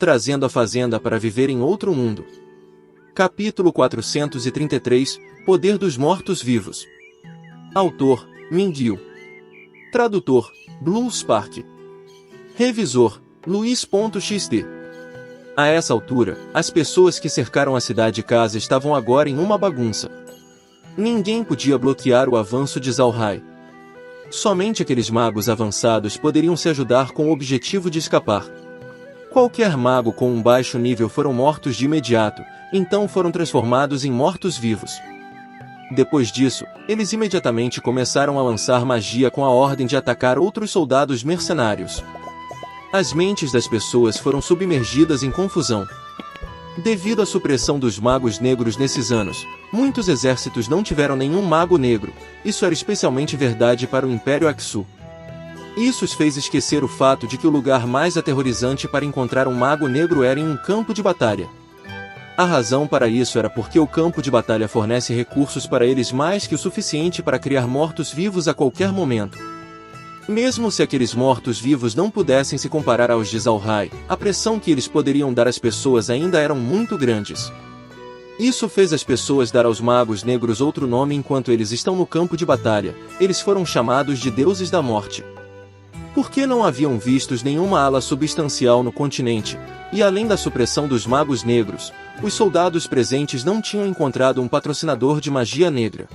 trazendo a fazenda para viver em outro mundo. Capítulo 433 – Poder dos Mortos-Vivos. Autor: Ming-Yu. Tradutor: Blue Spark. Revisor: Luiz.xt. A essa altura, as pessoas que cercaram a cidade casa estavam agora em uma bagunça. Ninguém podia bloquear o avanço de Zhao Hai. Somente aqueles magos avançados poderiam se ajudar com o objetivo de escapar. Qualquer mago com um baixo nível foram mortos de imediato, então foram transformados em mortos-vivos. Depois disso, eles imediatamente começaram a lançar magia com a ordem de atacar outros soldados mercenários. As mentes das pessoas foram submergidas em confusão. Devido à supressão dos magos negros nesses anos, muitos exércitos não tiveram nenhum mago negro. Isso era especialmente verdade para o Império Aksu. Isso os fez esquecer o fato de que o lugar mais aterrorizante para encontrar um mago negro era em um campo de batalha. A razão para isso era porque o campo de batalha fornece recursos para eles mais que o suficiente para criar mortos-vivos a qualquer momento. Mesmo se aqueles mortos-vivos não pudessem se comparar aos de Zhao Hai, a pressão que eles poderiam dar às pessoas ainda eram muito grandes. Isso fez as pessoas dar aos magos negros outro nome enquanto eles estão no campo de batalha. Eles foram chamados de deuses da morte. Porque não haviam vistos nenhuma ala substancial no continente, e além da supressão dos magos negros, os soldados presentes não tinham encontrado um patrocinador de magia negra.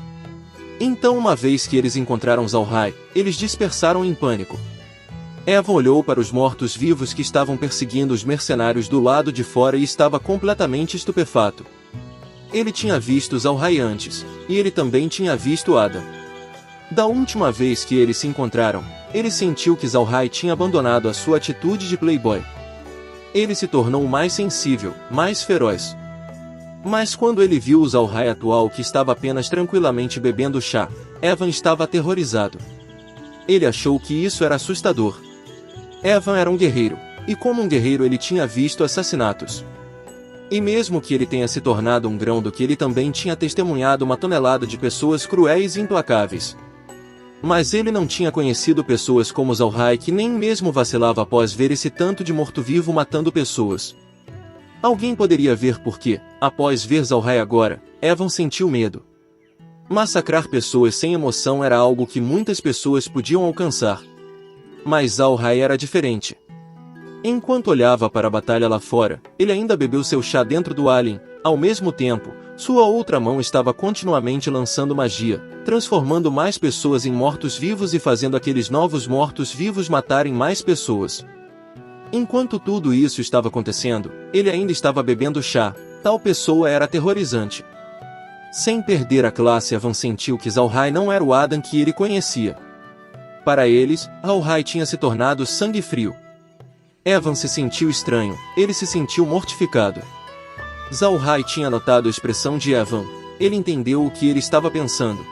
Então, uma vez que eles encontraram Zhao Hai, eles dispersaram em pânico. Evan olhou para os mortos-vivos que estavam perseguindo os mercenários do lado de fora e estava completamente estupefato. Ele tinha visto Zhao Hai antes, e ele também tinha visto Adam. Da última vez que eles se encontraram, ele sentiu que Zhao Hai tinha abandonado a sua atitude de playboy. Ele se tornou mais sensível, mais feroz. Mas quando ele viu o Zhao Hai atual que estava apenas tranquilamente bebendo chá, Evan estava aterrorizado. Ele achou que isso era assustador. Evan era um guerreiro, e como um guerreiro ele tinha visto assassinatos. E mesmo que ele tenha se tornado um grão do que ele também tinha testemunhado uma tonelada de pessoas cruéis e implacáveis. Mas ele não tinha conhecido pessoas como Zhao Hai que nem mesmo vacilava após ver esse tanto de morto-vivo matando pessoas. Alguém poderia ver porque, após ver Zhao Hai agora, Evan sentiu medo. Massacrar pessoas sem emoção era algo que muitas pessoas podiam alcançar. Mas Zhao Hai era diferente. Enquanto olhava para a batalha lá fora, ele ainda bebeu seu chá dentro do alien. Ao mesmo tempo, sua outra mão estava continuamente lançando magia, transformando mais pessoas em mortos-vivos e fazendo aqueles novos mortos-vivos matarem mais pessoas. Enquanto tudo isso estava acontecendo, ele ainda estava bebendo chá. Tal pessoa era aterrorizante. Sem perder a classe, Evan sentiu que Zhao Hai não era o Adam que ele conhecia. Para eles, Zhao Hai tinha se tornado sangue frio. Evan se sentiu estranho, ele se sentiu mortificado. Zhao Hai tinha notado a expressão de Evan. Ele entendeu o que ele estava pensando.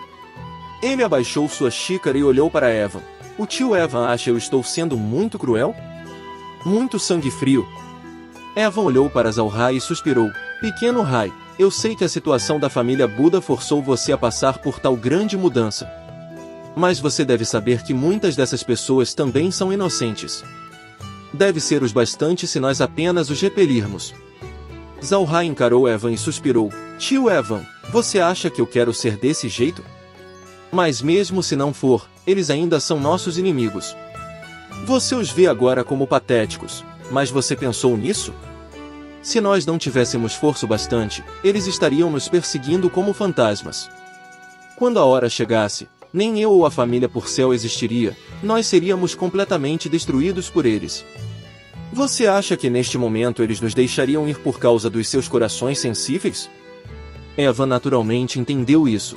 Ele abaixou sua xícara e olhou para Evan. O tio Evan acha eu estou sendo muito cruel? Muito sangue frio. Evan olhou para Zhao Hai e suspirou. Pequeno Hai, eu sei que a situação da família Buda forçou você a passar por tal grande mudança. Mas você deve saber que muitas dessas pessoas também são inocentes. Deve ser os bastante se nós apenas os repelirmos. Zhao Hai encarou Evan e suspirou. Tio Evan, você acha que eu quero ser desse jeito? Mas mesmo se não for, eles ainda são nossos inimigos. Você os vê agora como patéticos, mas você pensou nisso? Se nós não tivéssemos força bastante, eles estariam nos perseguindo como fantasmas. Quando a hora chegasse, nem eu ou a família Purcell existiria, nós seríamos completamente destruídos por eles. Você acha que neste momento eles nos deixariam ir por causa dos seus corações sensíveis? Evan naturalmente entendeu isso.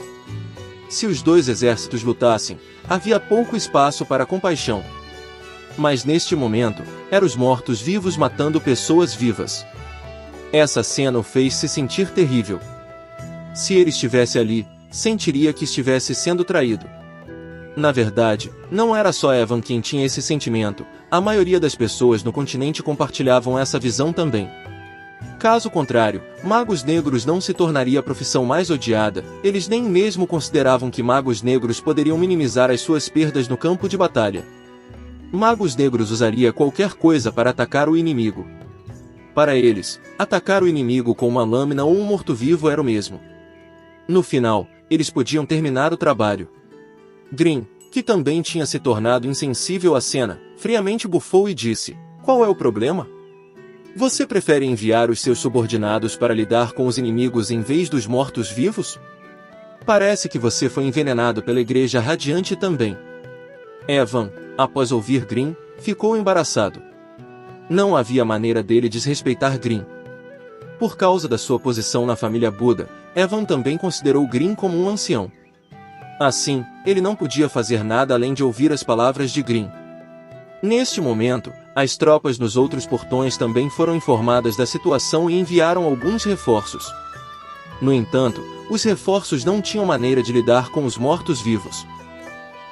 Se os dois exércitos lutassem, havia pouco espaço para compaixão. Mas neste momento, eram os mortos-vivos matando pessoas vivas. Essa cena o fez se sentir terrível. Se ele estivesse ali, sentiria que estivesse sendo traído. Na verdade, não era só Evan quem tinha esse sentimento, a maioria das pessoas no continente compartilhavam essa visão também. Caso contrário, magos negros não se tornaria a profissão mais odiada, eles nem mesmo consideravam que magos negros poderiam minimizar as suas perdas no campo de batalha. Magos negros usaria qualquer coisa para atacar o inimigo. Para eles, atacar o inimigo com uma lâmina ou um morto-vivo era o mesmo. No final, eles podiam terminar o trabalho. Green, que também tinha se tornado insensível à cena, friamente bufou e disse: "Qual é o problema? Você prefere enviar os seus subordinados para lidar com os inimigos em vez dos mortos-vivos? Parece que você foi envenenado pela Igreja Radiante também." Evan, após ouvir Green, ficou embaraçado. Não havia maneira dele desrespeitar Green. Por causa da sua posição na família Buda, Evan também considerou Green como um ancião. Assim, ele não podia fazer nada além de ouvir as palavras de Green. Neste momento, as tropas nos outros portões também foram informadas da situação e enviaram alguns reforços. No entanto, os reforços não tinham maneira de lidar com os mortos-vivos.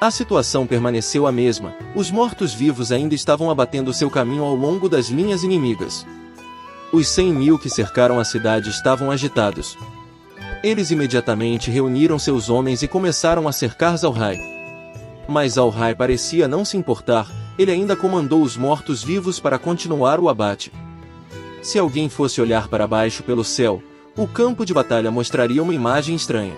A situação permaneceu a mesma, os mortos-vivos ainda estavam abatendo seu caminho ao longo das linhas inimigas. Os 100.000 que cercaram a cidade estavam agitados. Eles imediatamente reuniram seus homens e começaram a cercar Zalhai. Mas Zalhai parecia não se importar, ele ainda comandou os mortos-vivos para continuar o abate. Se alguém fosse olhar para baixo pelo céu, o campo de batalha mostraria uma imagem estranha.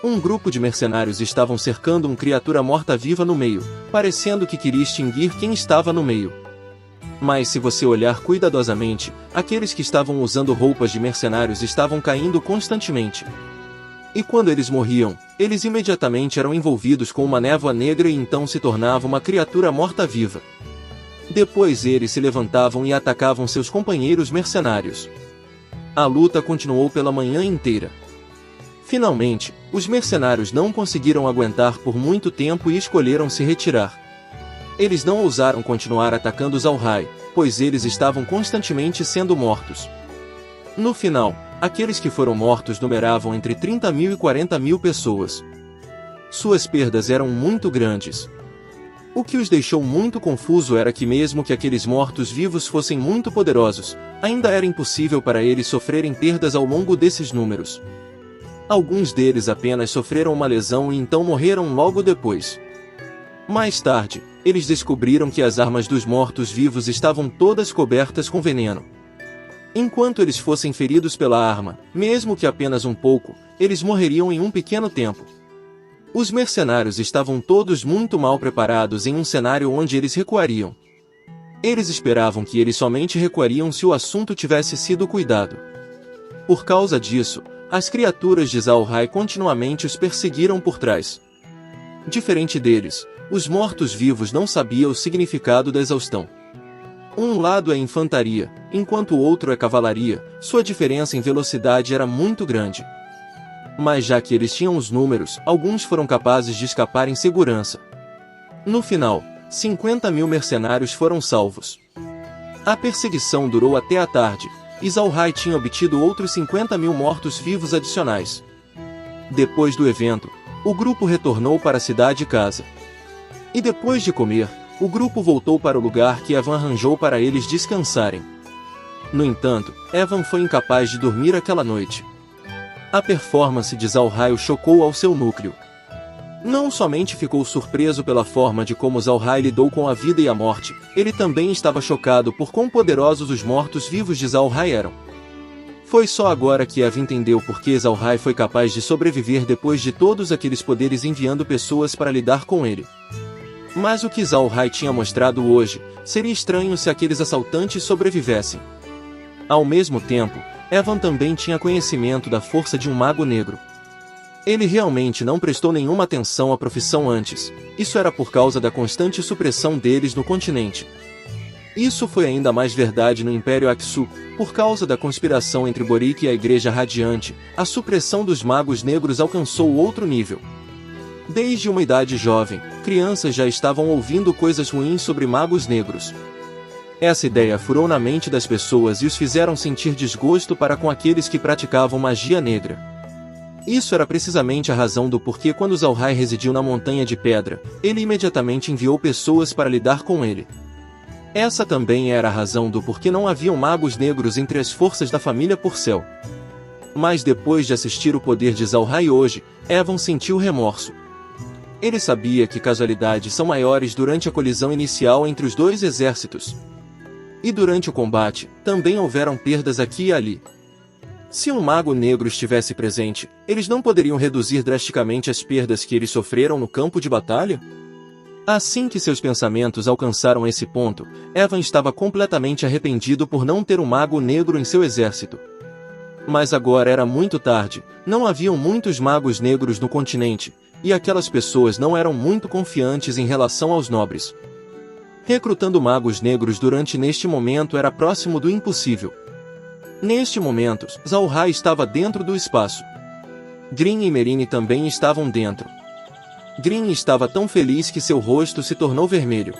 Um grupo de mercenários estavam cercando uma criatura morta-viva no meio, parecendo que queria extinguir quem estava no meio. Mas se você olhar cuidadosamente, aqueles que estavam usando roupas de mercenários estavam caindo constantemente. E quando eles morriam, eles imediatamente eram envolvidos com uma névoa negra e então se tornava uma criatura morta-viva. Depois eles se levantavam e atacavam seus companheiros mercenários. A luta continuou pela manhã inteira. Finalmente, os mercenários não conseguiram aguentar por muito tempo e escolheram se retirar. Eles não ousaram continuar atacando Zalhai, pois eles estavam constantemente sendo mortos. No final, aqueles que foram mortos numeravam entre 30.000 e 40.000 pessoas. Suas perdas eram muito grandes. O que os deixou muito confuso era que mesmo que aqueles mortos-vivos fossem muito poderosos, ainda era impossível para eles sofrerem perdas ao longo desses números. Alguns deles apenas sofreram uma lesão e então morreram logo depois. Mais tarde, eles descobriram que as armas dos mortos-vivos estavam todas cobertas com veneno. Enquanto eles fossem feridos pela arma, mesmo que apenas um pouco, eles morreriam em um pequeno tempo. Os mercenários estavam todos muito mal preparados em um cenário onde eles recuariam. Eles esperavam que eles somente recuariam se o assunto tivesse sido cuidado. Por causa disso, as criaturas de Zalhai continuamente os perseguiram por trás. Diferente deles, os mortos-vivos não sabiam o significado da exaustão. Um lado é infantaria, enquanto o outro é cavalaria, sua diferença em velocidade era muito grande. Mas já que eles tinham os números, alguns foram capazes de escapar em segurança. No final, 50.000 mercenários foram salvos. A perseguição durou até a tarde, e Zalhai tinha obtido outros 50.000 mortos-vivos adicionais. Depois do evento, o grupo retornou para a cidade-casa. E depois de comer, o grupo voltou para o lugar que Evan arranjou para eles descansarem. No entanto, Evan foi incapaz de dormir aquela noite. A performance de Zalhai o chocou ao seu núcleo. Não somente ficou surpreso pela forma de como Zalhai lidou com a vida e a morte, ele também estava chocado por quão poderosos os mortos-vivos de Zalhai eram. Foi só agora que Evan entendeu por que Zalhai foi capaz de sobreviver depois de todos aqueles poderes enviando pessoas para lidar com ele. Mas o que Zalhai tinha mostrado hoje, seria estranho se aqueles assaltantes sobrevivessem. Ao mesmo tempo, Evan também tinha conhecimento da força de um mago negro. Ele realmente não prestou nenhuma atenção à profissão antes, isso era por causa da constante supressão deles no continente. Isso foi ainda mais verdade no Império Aksu, por causa da conspiração entre Boric e a Igreja Radiante, a supressão dos magos negros alcançou outro nível. Desde uma idade jovem, crianças já estavam ouvindo coisas ruins sobre magos negros. Essa ideia furou na mente das pessoas e os fizeram sentir desgosto para com aqueles que praticavam magia negra. Isso era precisamente a razão do porquê quando Zalhai residiu na Montanha de Pedra, ele imediatamente enviou pessoas para lidar com ele. Essa também era a razão do porquê não haviam magos negros entre as forças da família Porcel. Mas depois de assistir o poder de Zalhai hoje, Evan sentiu remorso. Ele sabia que casualidades são maiores durante a colisão inicial entre os dois exércitos. E durante o combate, também houveram perdas aqui e ali. Se um mago negro estivesse presente, eles não poderiam reduzir drasticamente as perdas que eles sofreram no campo de batalha? Assim que seus pensamentos alcançaram esse ponto, Evan estava completamente arrependido por não ter um mago negro em seu exército. Mas agora era muito tarde, não haviam muitos magos negros no continente, e aquelas pessoas não eram muito confiantes em relação aos nobres. Recrutando magos negros durante neste momento era próximo do impossível. Neste momento, Zalhai estava dentro do espaço. Grin e Merine também estavam dentro. Grin estava tão feliz que seu rosto se tornou vermelho.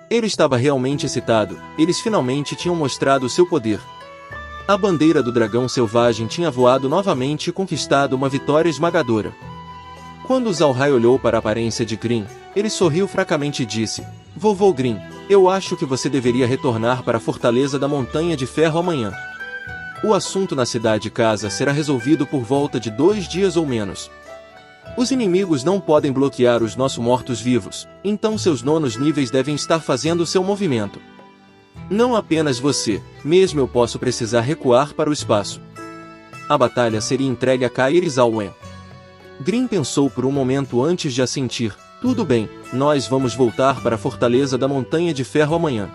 Ele estava realmente excitado, eles finalmente tinham mostrado seu poder. A bandeira do dragão selvagem tinha voado novamente e conquistado uma vitória esmagadora. Quando Zalhai olhou para a aparência de Grin, ele sorriu fracamente e disse: "Vovô Grin, eu acho que você deveria retornar para a Fortaleza da Montanha de Ferro amanhã. O assunto na cidade casa será resolvido por volta de 2 dias ou menos. Os inimigos não podem bloquear os nossos mortos-vivos, então seus nonos níveis devem estar fazendo seu movimento. Não apenas você, mesmo eu posso precisar recuar para o espaço. A batalha seria entregue a Kairi Zalwen." Grin pensou por um momento antes de assentir. "Tudo bem, nós vamos voltar para a Fortaleza da Montanha de Ferro amanhã.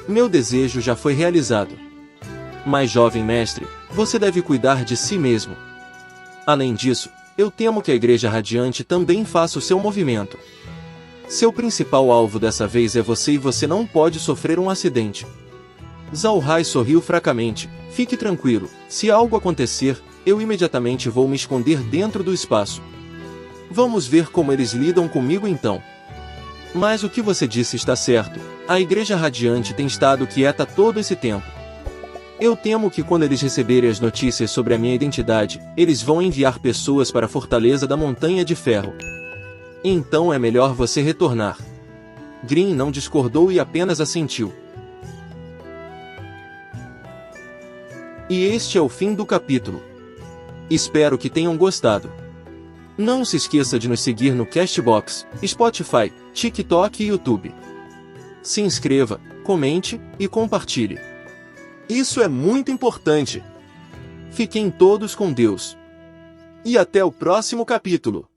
Meu desejo já foi realizado. Mas jovem mestre, você deve cuidar de si mesmo. Além disso, eu temo que a Igreja Radiante também faça o seu movimento. Seu principal alvo dessa vez é você e você não pode sofrer um acidente." Zalhai sorriu fracamente. "Fique tranquilo, se algo acontecer, eu imediatamente vou me esconder dentro do espaço. Vamos ver como eles lidam comigo então. Mas o que você disse está certo, a Igreja Radiante tem estado quieta todo esse tempo. Eu temo que quando eles receberem as notícias sobre a minha identidade, eles vão enviar pessoas para a Fortaleza da Montanha de Ferro. Então é melhor você retornar." Grin não discordou e apenas assentiu. E este é o fim do capítulo. Espero que tenham gostado. Não se esqueça de nos seguir no Castbox, Spotify, TikTok e YouTube. Se inscreva, comente e compartilhe. Isso é muito importante. Fiquem todos com Deus. E até o próximo capítulo.